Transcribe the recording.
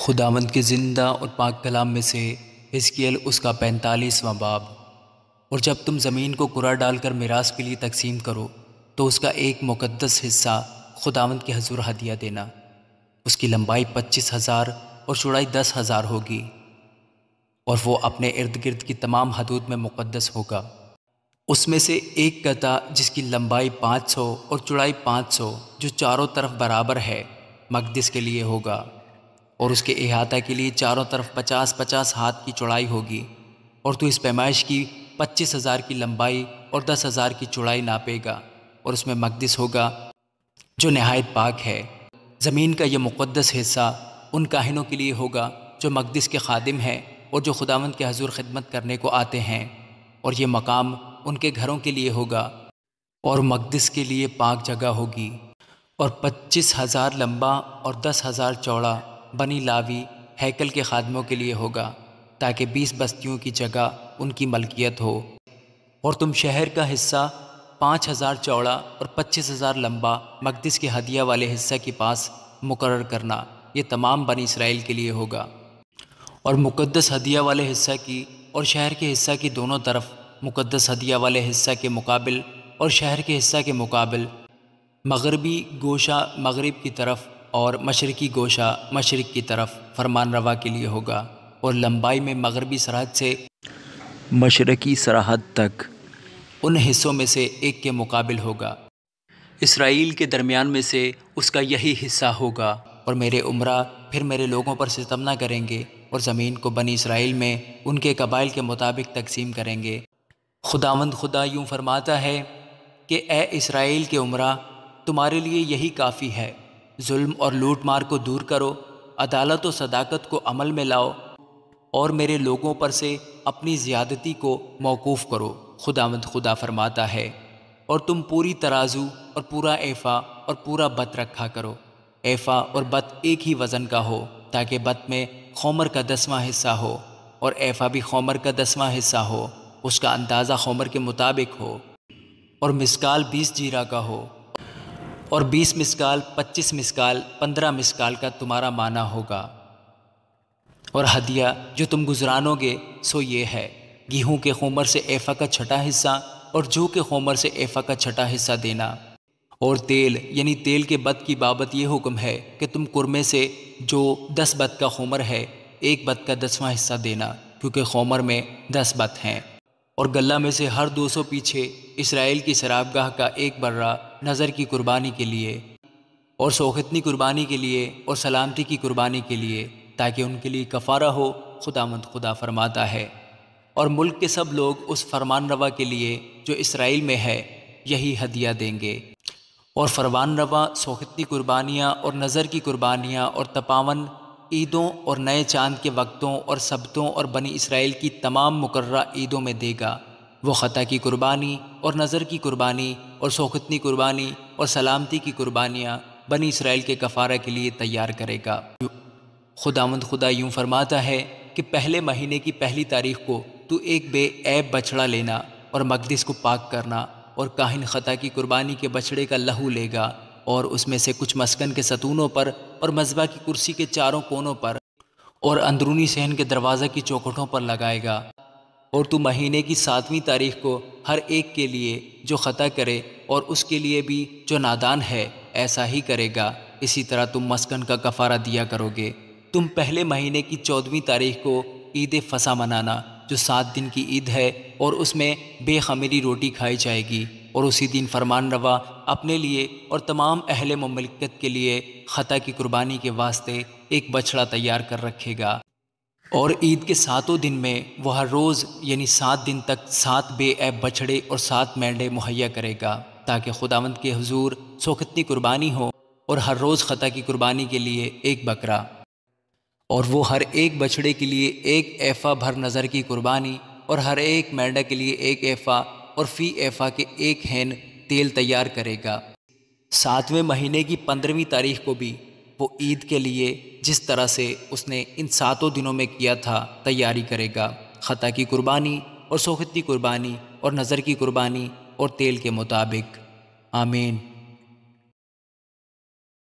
خداوند کے زندہ اور پاک کلام میں سے حزقیل اس کا 45واں باب۔ اور جب تم زمین کو کرہ ڈال کر میراث کے لیے تقسیم کرو تو اس کا ایک مقدس حصہ خداوند کے حضور ہدیہ دینا۔ اس کی لمبائی 25,000 اور چوڑائی 10,000 ہوگی، اور وہ اپنے ارد گرد کی تمام حدود میں مقدس ہوگا۔ اس میں سے ایک گدھا جس کی لمبائی 500 اور چوڑائی 500 جو چاروں طرف برابر ہے مقدس کے لیے ہوگا، اور اس کے احاطہ کے لیے چاروں طرف 50-50 ہاتھ کی چوڑائی ہوگی۔ اور تو اس پیمائش کی 25,000 کی لمبائی اور 10,000 کی چوڑائی ناپے گا، اور اس میں مقدس ہوگا جو نہایت پاک ہے۔ زمین کا یہ مقدس حصہ ان کاہنوں کے لیے ہوگا جو مقدس کے خادم ہیں اور جو خداوند کے حضور خدمت کرنے کو آتے ہیں، اور یہ مقام ان کے گھروں کے لیے ہوگا اور مقدس کے لیے پاک جگہ ہوگی۔ اور 25,000 لمبا اور 10,000 چوڑا بنی لاوی ہیکل کے خادموں کے لیے ہوگا، تاکہ 20 بستیوں کی جگہ ان کی ملکیت ہو۔ اور تم شہر کا حصہ 5,000 چوڑا اور 25,000 لمبا مقدس کے ہدیہ والے حصہ کے پاس مقرر کرنا، یہ تمام بنی اسرائیل کے لیے ہوگا۔ اور مقدس ہدیہ والے حصہ کی اور شہر کے حصہ کی دونوں طرف مقدس ہدیہ والے حصہ کے مقابل اور شہر کے حصہ کے مقابل مغربی گوشہ مغرب کی طرف اور مشرقی گوشہ مشرق کی طرف فرمان روا کے لیے ہوگا، اور لمبائی میں مغربی سرحد سے مشرقی سرحد تک ان حصوں میں سے ایک کے مقابل ہوگا۔ اسرائیل کے درمیان میں سے اس کا یہی حصہ ہوگا، اور میرے عمرہ پھر میرے لوگوں پر ستم نہ کریں گے، اور زمین کو بنی اسرائیل میں ان کے قبائل کے مطابق تقسیم کریں گے۔ خداوند خدا یوں فرماتا ہے کہ اے اسرائیل کے عمرہ، تمہارے لیے یہی کافی ہے۔ ظلم اور لوٹ مار کو دور کرو، عدالت و صداقت کو عمل میں لاؤ، اور میرے لوگوں پر سے اپنی زیادتی کو موقوف کرو، خداوند خدا فرماتا ہے۔ اور تم پوری ترازو اور پورا ایفا اور پورا بت رکھا کرو۔ ایفا اور بت ایک ہی وزن کا ہو، تاکہ بت میں خومر کا 10واں حصہ ہو، اور ایفا بھی خومر کا 10واں حصہ ہو، اس کا اندازہ خومر کے مطابق ہو۔ اور مسکال 20 جیرہ کا ہو، اور 20 مسکال 25 مسکال 15 مسکال کا تمہارا مانہ ہوگا۔ اور ہدیہ جو تم گزرانو گے سو یہ ہے: گیہوں کے خومر سے ایفا کا چھٹا حصہ اور جو کے خومر سے ایفا کا چھٹا حصہ دینا۔ اور تیل یعنی تیل کے بت کی بابت یہ حکم ہے کہ تم قرمے سے جو 10 بت کا خومر ہے 1 بت کا 10واں حصہ دینا، کیونکہ خومر میں 10 بت ہیں۔ اور گلہ میں سے ہر 200 پیچھے اسرائیل کی سرابگاہ کا 1 برہ نظر کی قربانی کے لیے، اور سوختنی قربانی کے لیے، اور سلامتی کی قربانی کے لیے، تاکہ ان کے لیے کفارہ ہو، خداوند خدا فرماتا ہے۔ اور ملک کے سب لوگ اس فرمان روا کے لیے جو اسرائیل میں ہے یہی ہدیہ دیں گے۔ اور فرمان روا سوختنی قربانیاں اور نظر کی قربانیاں اور تپاون عیدوں اور نئے چاند کے وقتوں اور سبتوں اور بنی اسرائیل کی تمام مقررہ عیدوں میں دے گا۔ وہ خطا کی قربانی اور نظر کی قربانی اور سوختنی قربانی اور سلامتی کی قربانیاں بنی اسرائیل کے کفارہ کے لیے تیار کرے گا۔ خداوند خدا یوں فرماتا ہے کہ پہلے مہینے کی پہلی تاریخ کو تو ایک بے عیب بچڑا لینا اور مقدس کو پاک کرنا، اور کاہن خطا کی قربانی کے بچڑے کا لہو لے گا، اور اس میں سے کچھ مسکن کے ستونوں پر اور مذبح کی کرسی کے چاروں کونوں پر اور اندرونی صحن کے دروازہ کی چوکھٹوں پر لگائے گا۔ اور تو مہینے کی 7ویں تاریخ کو ہر ایک کے لیے جو خطا کرے اور اس کے لیے بھی جو نادان ہے ایسا ہی کرے گا، اسی طرح تم مسکن کا کفارہ دیا کرو گے۔ تم پہلے مہینے کی 14ویں تاریخ کو عید فصح منانا، جو 7 دن کی عید ہے، اور اس میں بے خمیری روٹی کھائی جائے گی۔ اور اسی دن فرمان روا اپنے لیے اور تمام اہل مملکت کے لیے خطا کی قربانی کے واسطے ایک بچڑا تیار کر رکھے گا۔ اور عید کے 7 دن میں وہ ہر روز یعنی 7 دن تک 7 بے عیب بچڑے اور 7 مینڈے مہیا کرے گا، تاکہ خداوند کے حضور سوختنی قربانی ہو، اور ہر روز خطا کی قربانی کے لیے ایک بکرا۔ اور وہ ہر ایک بچڑے کے لیے 1 ایفا بھر نظر کی قربانی، اور ہر ایک مینڈا کے لیے 1 ایفا، اور فی ایفا کے 1 ہین تیل تیار کرے گا۔ 7ویں مہینے کی 15ویں تاریخ کو بھی وہ عید کے لیے جس طرح سے اس نے ان 7 دنوں میں کیا تھا تیاری کرے گا، خطا کی قربانی اور سوختنی قربانی اور نظر کی قربانی اور تیل کے مطابق۔ آمین۔